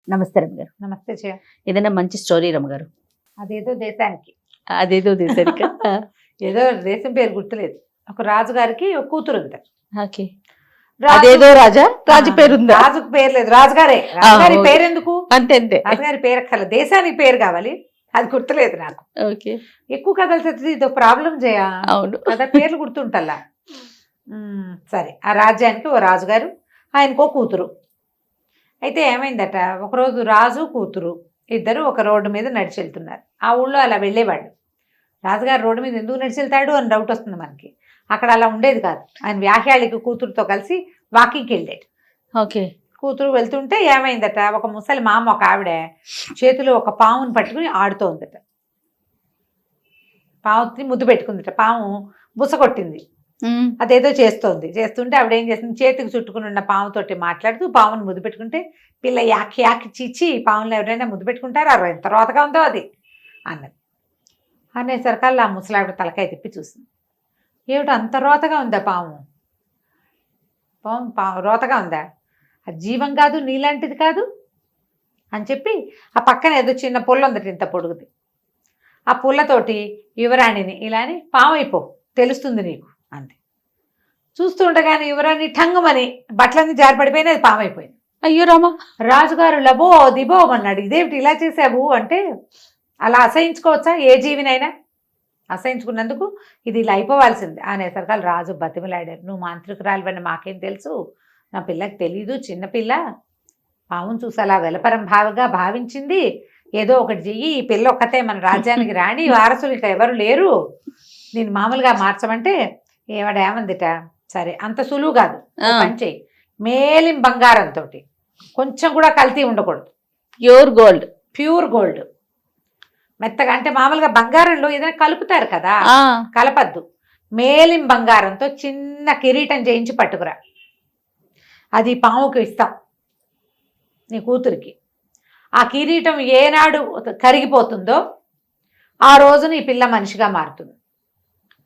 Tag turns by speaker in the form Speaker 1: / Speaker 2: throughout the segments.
Speaker 1: నమస్తే రమ్మగారు.
Speaker 2: నమస్తే జయ.
Speaker 1: ఏదైనా మంచి స్టోరీ రమ్మగారు.
Speaker 2: అదేదో దేశానికి
Speaker 1: అదేదో దేశానిక
Speaker 2: ఏదో దేశం పేరు గుర్తులేదు. ఒక రాజుగారికి ఒక కూతురు ఉంది.
Speaker 1: ఓకే. అదేదో రాజా రాజు పేరు ఉందా?
Speaker 2: రాజుకు పేరు లేదు, రాజుగారే. రాజుగారి పేరు ఎందుకు?
Speaker 1: అంతే అంతే.
Speaker 2: రాజుగారి పేరు అక్కర్ల, దేశానికి పేరు కావాలి. అది గుర్తులేదు నాకు.
Speaker 1: ఓకే.
Speaker 2: ఎక్కువ కథలు చదివి ఇదో ప్రాబ్లం చేయ.
Speaker 1: అవును,
Speaker 2: కథ పేర్లు గుర్తుంటల్లా. సరే, ఆ రాజ్యానికి ఓ రాజుగారు, ఆయనకో కూతురు. అయితే ఏమైందట, ఒకరోజు రాజు కూతురు ఇద్దరు ఒక రోడ్డు మీద నడిచి వెళ్తున్నారు. ఆ ఊళ్ళో అలా వెళ్ళేవాళ్ళు. రాజుగారు రోడ్డు మీద ఎందుకు నడిచి వెళ్తాడు అని డౌట్ వస్తుంది మనకి. అక్కడ అలా ఉండేది కాదు. ఆయన వ్యాఖ్యాళికి కూతురుతో కలిసి వాకింగ్కి వెళ్ళాడు.
Speaker 1: ఓకే.
Speaker 2: కూతురు వెళ్తుంటే ఏమైందట, ఒక ముసలి మామ ఒక ఆవిడ చేతిలో ఒక పాముని పట్టుకుని ఆడుతోందట. పాముని ముద్దు పెట్టుకుందట. పాము బుస కొట్టింది, అదేదో చేస్తుంటే ఆవిడ ఏం చేస్తుంది, చేతికి చుట్టుకుని ఉన్న పాముతోటి మాట్లాడుతూ పాముని ముద్దు పెట్టుకుంటే, పిల్ల యాకి యాకి చీచి, పాములు ఎవరైనా ముద్దు పెట్టుకుంటారు, అరవై ఎంత రోతగా ఉందో అది అన్నది. అనేసరికల్లా ఆ ముసలావిడ తలకాయ తిప్పి చూసింది. ఏమిటో అంత రోతగా ఉందా పాము? రోతగా ఉందా? అది జీవం కాదు, నీలాంటిది కాదు అని చెప్పి ఆ పక్కన ఏదో చిన్న పుల్ల ఉందట, ఇంత పొడుగుది. ఆ పుల్లతోటి యువరాణిని ఇలాని పాము అయిపో, తెలుస్తుంది నీకు అంది. చూస్తూ ఉండగానే యువరాణి ఠంగమని బట్టలన్నీ జారిపడిపోయినా అది పాము అయిపోయింది.
Speaker 1: అయ్యో రామా.
Speaker 2: రాజుగారు లబో దిబో అన్నాడు. ఇదేమిటి ఇలా చేసావు అంటే, అలా అసహించుకోవచ్చా ఏ జీవినైనా? అసహించుకున్నందుకు ఇది ఇలా అయిపోవాల్సింది అనేసరికాలు రాజు బతిమలాడారు. నువ్వు మాంత్రికురాలివని మాకేం తెలుసు, నా పిల్లకి తెలీదు, చిన్నపిల్ల పామును చూసి అలా వెలపరం భావిగా భావించింది, ఏదో ఒకటి చెయ్యి, ఈ పిల్ల ఒక్కతే మన రాజ్యానికి రాణి, వారసులు ఇక ఎవరు లేరు, నేను మామూలుగా మార్చమంటే ఏమందిట, సరే అంత సులువు కాదు, పని చెయ్యి, మేలిం బంగారంతో, కొంచెం కూడా కల్తీ ఉండకూడదు, ప్యూర్ గోల్డ్ మెత్తగా, అంటే మామూలుగా బంగారంలో ఏదైనా కలుపుతారు కదా, కలపద్దు, మేలిం బంగారంతో చిన్న కిరీటం చేయించి పట్టుకురా, అది పాముకి ఇస్తాం నీ కూతురికి. ఆ కిరీటం ఏనాడు కరిగిపోతుందో ఆ రోజు నీ పిల్ల మనిషిగా మారుతుంది.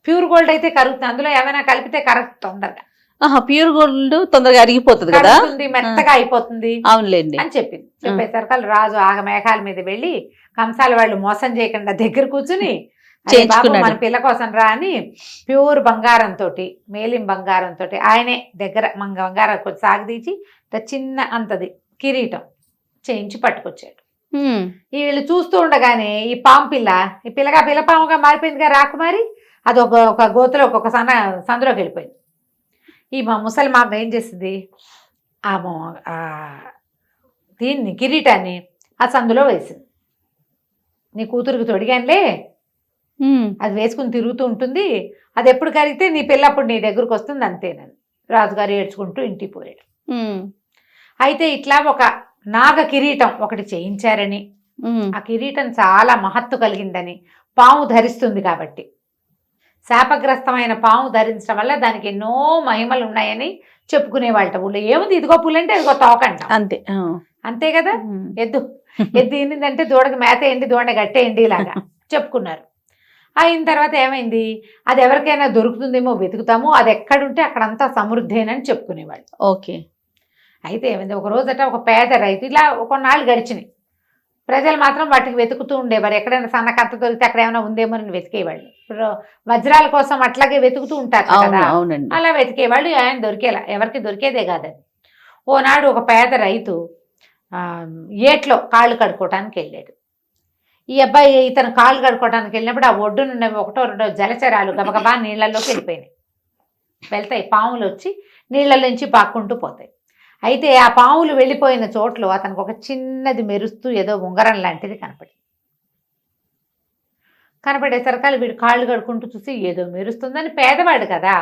Speaker 2: ప్యూర్ గోల్డ్ అయితే కరుగుతుంది, అందులో ఏమైనా కలిపితే కరెక్ట్ తొందరగా.
Speaker 1: ప్యూర్ గోల్డ్ తొందరగా అరిగిపోతుంది కదా,
Speaker 2: మెత్తగా అయిపోతుంది.
Speaker 1: అవునులేండి
Speaker 2: అని చెప్పింది. చెప్పేసరికి రాజు ఆగ మేఘాల మీద వెళ్ళి కంసాల వాళ్ళు మోసం చేయకుండా దగ్గర కూర్చుని, మన పిల్ల కోసం రా అని ప్యూర్ బంగారంతో, మేలిం బంగారంతో ఆయనే దగ్గర బంగారం కొంచెం సాగదీచి చిన్న అంతది కిరీటం చేయించి పట్టుకొచ్చాడు. ఈ వీళ్ళు చూస్తూ ఉండగానే ఈ పాము పిల్ల, ఈ పిల్లగా పిల్ల పాముగా మారిపోయిందిగా రాకుమారి, అది ఒక గోతులో ఒక్కొక్క సందులోకి వెళ్ళిపోయింది. ఈ మా ముసలి మామ ఏం చేసింది, దీన్ని కిరీటాన్ని ఆ సందులో వేసింది. నీ కూతురికి తొడిగానులే, అది వేసుకుని తిరుగుతూ ఉంటుంది, అది ఎప్పుడు కరిగితే నీ పిల్లప్పుడు నీ దగ్గరకు వస్తుంది అంతేనని రాజుగారు ఏడ్చుకుంటూ ఇంటికి పోయాడు. అయితే ఇట్లా ఒక నాగ కిరీటం ఒకటి చేయించారని, ఆ కిరీటం చాలా మహత్తు కలిగిందని, పాము ధరిస్తుంది కాబట్టి, శాపగ్రస్తమైన పాము ధరించడం వల్ల దానికి ఎన్నో మహిమలు ఉన్నాయని చెప్పుకునేవాళ్ళ ఊళ్ళో. ఏముంది, ఇదిగో పులంటే ఇదిగో తోకంట, అంతే అంతే కదా. ఎద్దు ఏంటంటే దూడకి మేత ఏంటి, దూడ గట్టేయండి ఇలాగా చెప్పుకున్నారు. అయిన తర్వాత ఏమైంది, అది ఎవరికైనా దొరుకుతుందేమో వెతుకుతాము, అది ఎక్కడుంటే అక్కడంతా సమృద్ధేనని చెప్పుకునేవాళ్ళు.
Speaker 1: ఓకే. అయితే
Speaker 2: ఏమైంది, ఒక రోజట ఒక పేద రైతు, ఇలా కొన్నాళ్ళు గడిచినాయి, ప్రజలు మాత్రం వాటికి వెతుకుతూ ఉండేవారు. ఎక్కడైనా సన్నకత్త దొరికితే అక్కడ ఏమైనా ఉందేమో అని వెతికేవాళ్ళు. ఇప్పుడు వజ్రాల కోసం అట్లాగే వెతుకుతూ ఉంటారు కదా, అలా వెతికేవాళ్ళు. ఆయన దొరికేలా, ఎవరికి దొరికేదే కాదని. ఓనాడు ఒక పేద రైతు ఏట్లో కాళ్ళు కడుక్కోవటానికి వెళ్ళాడు. ఈ అబ్బాయి ఇతను కాళ్ళు కడుక్కోవడానికి వెళ్ళినప్పుడు ఆ ఒడ్డునున్నవి ఒకటో రెండో జలచరాలు గబగబా నీళ్లలోకి వెళ్ళిపోయినాయి. వెళ్తాయి, పాములు వచ్చి నీళ్లలోంచి పాక్కుంటూ పోతాయి. అయితే ఆ పాములు వెళ్ళిపోయిన చోట్లో అతనికి ఒక చిన్నది మెరుస్తూ ఏదో ఉంగరం లాంటిది కనపడేసరికి వీడు కాళ్ళు కడుక్కుంటూ చూసి ఏదో మెరుస్తుందని, పేదవాడు కదా,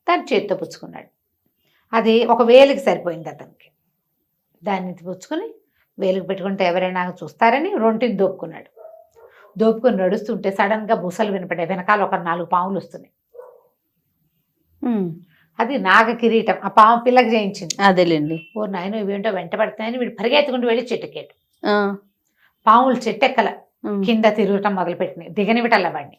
Speaker 2: తను చేత్తో పుచ్చుకున్నాడు. అది ఒక వేలికి సరిపోయింది అతనికి. దాన్ని పుచ్చుకొని వేలుకు పెట్టుకుంటే ఎవరైనా చూస్తారని రొంటిని దోపుకొని నడుస్తుంటే సడన్గా బుసలు వినపడే, వెనకాల ఒక 4 పాములు వస్తున్నాయి. అది నాగ కిరీటం, ఆ పాము పిల్లకి చేయించింది.
Speaker 1: అదేలేండి.
Speaker 2: ఓ నాయన ఇవేంటో వెంట పడుతున్నాయని వీడు పరిగెత్తుకుంటూ వెళ్ళి చెట్టుకెట్టు. పాములు చెట్టెక్కల కింద తిరగటం మొదలుపెట్టినాయి, దిగనివిటల్ల వాడిని.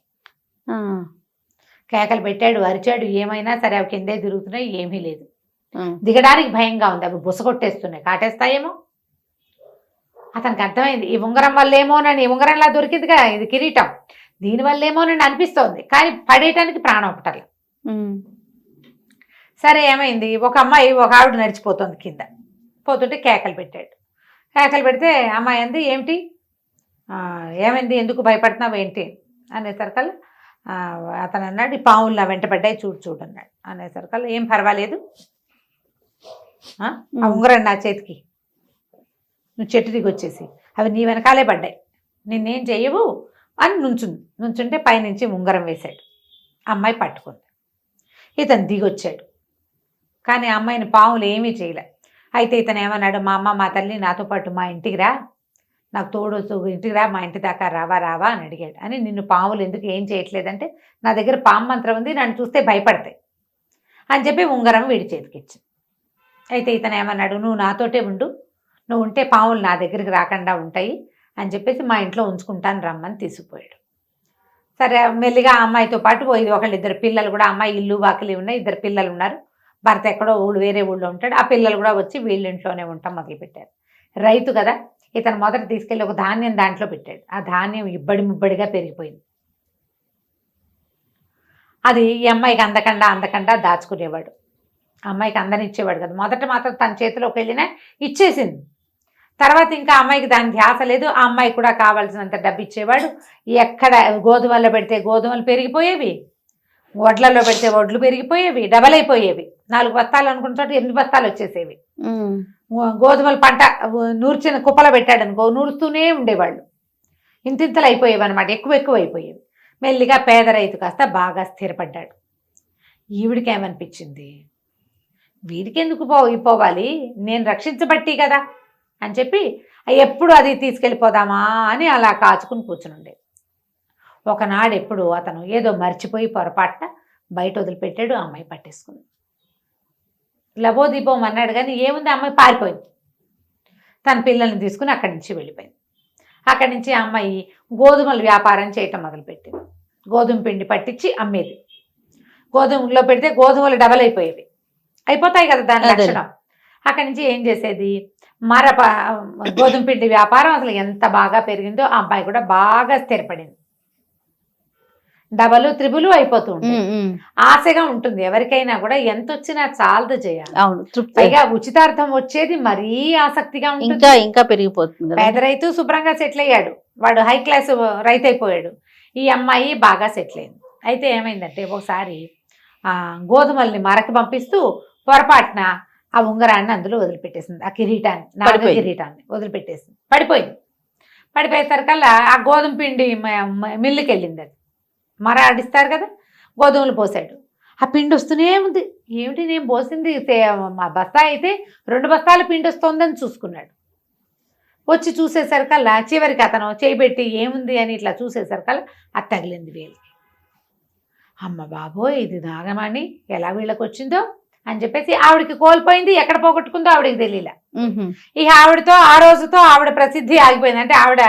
Speaker 2: కేకలు పెట్టాడు, అరిచాడు, ఏమైనా సరే అవి కిందే తిరుగుతున్నాయి, ఏమీ లేదు. దిగడానికి భయంగా ఉంది, అవి బుస కొట్టేస్తున్నాయి, కాటేస్తాయేమో. అతనికి అర్థమైంది ఈ ఉంగరం వల్లేమోనని, ఈ ఉంగరంలా దొరికిందిగా ఇది కిరీటం, దీనివల్లేమోనని అనిపిస్తోంది, కానీ పడేయటానికి ప్రాణం ఒకటల. సరే ఏమైంది, ఒక అమ్మాయి ఒక ఆవిడ నడిచిపోతుంది కింద, పోతుంటే కేకలు పెట్టాడు. కేకలు పెడితే అమ్మాయి అంది, ఏమిటి ఏమైంది, ఎందుకు భయపడుతున్నావు ఏంటి అనేసరికల్లా అతను అన్నాడు, ఈ పావులు నా వెంట పడ్డాయి చూడు అన్నాడు. అనేసరికల్లా ఏం పర్వాలేదు, ఆ ఉంగరం నా చేతికి, నువ్వు చెట్టు దిగి వచ్చేసి అవి నీ వెనకాలే పడ్డాయి, నిన్నేం చెయ్యవు అని నుంచుంటే పైనుంచి ఉంగరం వేశాడు. అమ్మాయి పట్టుకుంది. ఇతను దిగొచ్చాడు, కానీ అమ్మాయిని పావులు ఏమీ చేయలే. అయితే ఇతను ఏమన్నాడు, మా అమ్మ మా తల్లి నాతో పాటు మా ఇంటికి రా, నాకు తోడు ఇంటికి రా, మా ఇంటి దాకా రావా అని అడిగాడు. అని నిన్ను పావులు ఎందుకు ఏం చేయట్లేదంటే, నా దగ్గర పాము మంత్రం ఉంది, నన్ను చూస్తే భయపడతాయి అని చెప్పి ఉంగరం వీడి చేతికిచ్చి. అయితే ఇతను ఏమన్నాడు, నువ్వు నాతోటే ఉండు, నువ్వు ఉంటే పావులు నా దగ్గరికి రాకుండా ఉంటాయి అని చెప్పేసి మా ఇంట్లో ఉంచుకుంటాను రమ్మని తీసుకుపోయాడు. సరే మెల్లిగా ఆ అమ్మాయితో పాటు పోయింది. ఇద్దరు పిల్లలు కూడా, అమ్మాయి ఇల్లు వాకిలి ఉన్నాయి, 2 పిల్లలు ఉన్నారు, భర్త ఎక్కడో వేరే ఊళ్ళో ఉంటాడు. ఆ పిల్లలు కూడా వచ్చి వీళ్ళ ఇంట్లోనే ఉంటాం మొదలుపెట్టారు. రైతు కదా, ఇతను మొదట తీసుకెళ్ళి ఒక ధాన్యం దాంట్లో పెట్టాడు. ఆ ధాన్యం ముబ్బడిగా పెరిగిపోయింది. అది ఈ అమ్మాయికి అందకుండా దాచుకునేవాడు. అమ్మాయికి అందనిచ్చేవాడు కదా. మొదట మాత్రం తన చేతిలోకి వెళ్ళినా ఇచ్చేసింది. తర్వాత ఇంకా అమ్మాయికి దాని ధ్యాస లేదు. ఆ అమ్మాయి కూడా కావాల్సినంత డబ్బు ఇచ్చేవాడు. ఎక్కడ గోధుమల్లో పెడితే గోధుమలు పెరిగిపోయేవి, వడ్లలో పెడితే వడ్లు పెరిగిపోయేవి, డబల్ అయిపోయేవి. 4 బస్తాలు అనుకున్న చోట 8 బస్తాలు వచ్చేసేవి. గోధుమల పంట నూర్చిన కుప్పలో పెట్టాడు అనుకో, నూరుస్తూనే ఉండేవాళ్ళు. ఇంతింతలు అయిపోయేవి అనమాట, ఎక్కువ అయిపోయేవి. మెల్లిగా పేద రైతు కాస్త బాగా స్థిరపడ్డాడు. ఈవిడికి ఏమనిపించింది, వీడికి ఎందుకు పోవాలి, నేను రక్షించబట్టి కదా అని చెప్పి ఎప్పుడు అది తీసుకెళ్ళిపోదామా అని అలా కాచుకుని కూర్చుని ఉండేది. ఒకనాడు ఎప్పుడు అతను ఏదో మర్చిపోయి పొరపాటున బయట వదిలిపెట్టాడు. అమ్మాయి పట్టేసుకుంది. లబోదీపం అన్నాడు, కానీ ఏముంది, అమ్మాయి పారిపోయింది. తన పిల్లల్ని తీసుకుని అక్కడి నుంచి వెళ్ళిపోయింది. అక్కడి నుంచి ఆ అమ్మాయి గోధుమల వ్యాపారం చేయటం మొదలుపెట్టింది. గోధుమ పిండి పట్టించి అమ్మేది. గోధుమలో పెడితే గోధుమలు డబల్ అయిపోతాయి కదా దాని లక్షణం. అక్కడి నుంచి ఏం చేసేది, గోధుమ పిండి వ్యాపారం అసలు ఎంత బాగా పెరిగిందో, ఆ అమ్మాయి కూడా బాగా స్థిరపడింది. డబలు త్రిబులు అయిపోతూ ఉంటుంది. ఆశగా ఉంటుంది ఎవరికైనా కూడా, ఎంత వచ్చినా చాలదు చేయాలి. పైగా ఉచితార్థం వచ్చేది మరీ ఆసక్తిగా ఉంటుంది,
Speaker 1: ఇంకా పెరిగిపోతుంది.
Speaker 2: పేద రైతు శుభ్రంగా సెటిల్ అయ్యాడు, వాడు హై క్లాస్ రైతు అయిపోయాడు. ఈ అమ్మాయి బాగా సెటిల్ అయింది. అయితే ఏమైందంటే ఒకసారి గోధుమల్ని మరకి పంపిస్తూ పొరపాటున ఆ ఉంగరాన్ని అందులో వదిలిపెట్టేసింది. ఆ కిరీటాన్ని వదిలిపెట్టేసింది. పడిపోయేసరికల్లా ఆ గోధుమ పిండి మిల్లుకి వెళ్ళింది. అది ఆడిస్తారు కదా, గోధుమలు పోసాడు. ఆ పిండి వస్తూనే ఉంది. ఏమిటి నేను పోసింది మా బస్తా అయితే 2 బస్తాల పిండి వస్తుందని చూసుకున్నాడు. వచ్చి చూసేసరికల్లా చివరికి అతను చేయబెట్టి ఏముంది అని ఇట్లా చూసేసరికల్లా అది తగిలింది వేలికి. అమ్మ బాబోయ్, ఇది నాగమణి ఎలా వీళ్ళకి వచ్చిందో అని చెప్పేసి ఆవిడకి కోల్పోయింది. ఎక్కడ పోగొట్టుకుందో ఆవిడకి తెలియలే. ఇక ఆవిడతో ఆ రోజుతో ఆవిడ ప్రసిద్ధి ఆగిపోయింది, అంటే ఆవిడ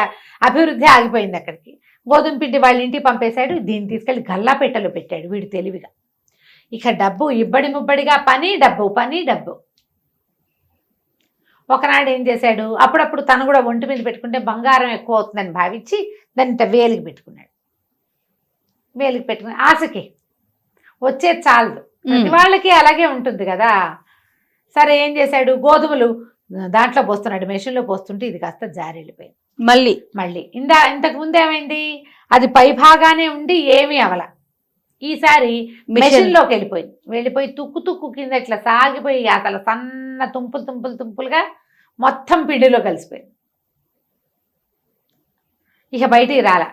Speaker 2: అభివృద్ధి ఆగిపోయింది. అక్కడికి గోధుమ పిండి వాళ్ళ ఇంటికి పంపేశాడు. దీన్ని తీసుకెళ్ళి గల్లాపెట్టెలో పెట్టాడు వీడు తెలివిగా. ఇక డబ్బు ముబ్బడిగా పని డబ్బు. ఒకనాడు ఏం చేశాడు, అప్పుడప్పుడు తను కూడా ఒంటి మీద పెట్టుకుంటే బంగారం ఎక్కువ అవుతుందని భావించి దాన్ని వేలికి పెట్టుకున్నాడు. వేలికి పెట్టుకుని ఆశకి వచ్చేది చాలదు, ప్రతి వాళ్ళకి అలాగే ఉంటుంది కదా. సరే ఏం చేశాడు, గోధుమలు దాంట్లో పోస్తున్నాడు, మెషిన్లో పోస్తుంటే ఇది కాస్త జారి వెళ్ళిపోయింది. మళ్ళీ ఇంతకు ముందు ఏమైంది, అది పై భాగానే ఉండి ఏమీ అవల. ఈసారి మెషిన్లోకి వెళ్ళిపోయి తుక్కు కింద ఇట్లా సాగిపోయి అసలు సన్న తుంపులుగా మొత్తం పిండిలో కలిసిపోయింది. ఇక బయటికి రాల.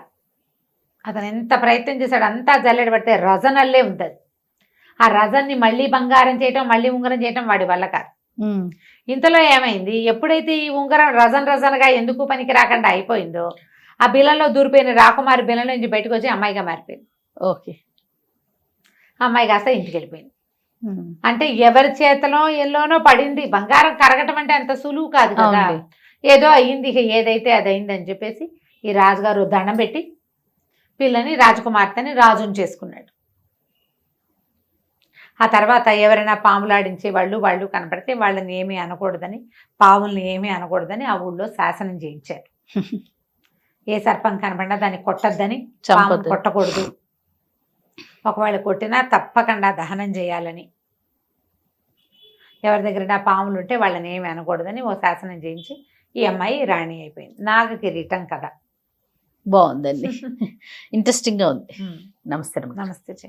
Speaker 2: అతను ఎంత ప్రయత్నం చేశాడు, అంతా జల్లెడ పడితే రజనల్లే ఉంటుంది. ఆ రజన్ని మళ్ళీ బంగారం చేయటం, మళ్ళీ ఉంగరం చేయటం వాడి వల్ల కాదు. ఇంతలో ఏమైంది, ఎప్పుడైతే ఈ ఉంగరం రజనగా ఎందుకు పనికి రాకుండా అయిపోయిందో, ఆ బిల్లలో దూరిపోయిన రాకుమారి బిల్లలో నుంచి బయటకు వచ్చి అమ్మాయిగా మారిపోయింది. అమ్మాయి కాస్త ఇంటికి వెళ్ళిపోయింది. అంటే ఎవరి చేతలో ఎల్లోనో పడింది. బంగారం కరగటం అంటే అంత సులువు కాదు కదా. ఏదో అయ్యింది, ఇక ఏదైతే అది అయింది అని చెప్పేసి ఈ రాజుగారు దండం పెట్టి పిల్లని రాజకుమార్తెని రాజుని చేసుకున్నాడు. ఆ తర్వాత ఎవరైనా పాములాడించే వాళ్ళు కనపడితే వాళ్ళని ఏమీ అనకూడదని, పాముల్ని ఏమీ అనకూడదని ఆ ఊళ్ళో శాసనం చేయించారు. ఏ సర్పం కనపడినా దాన్ని కొట్టద్దని, పాము
Speaker 1: చంపొద్దు.
Speaker 2: కొట్టకూడదు, ఒకవేళ కొట్టినా తప్పకుండా దహనం చేయాలని, ఎవరి దగ్గర పాములు ఉంటే వాళ్ళని ఏమి అనకూడదని ఓ శాసనం చేయించి ఈ అమ్మాయి రాణి అయిపోయింది. నాగ కిరీటం కథ
Speaker 1: బాగుందండి. ఇంట్రెస్టింగ్ గా ఉంది. నమస్తే.
Speaker 2: నమస్తే.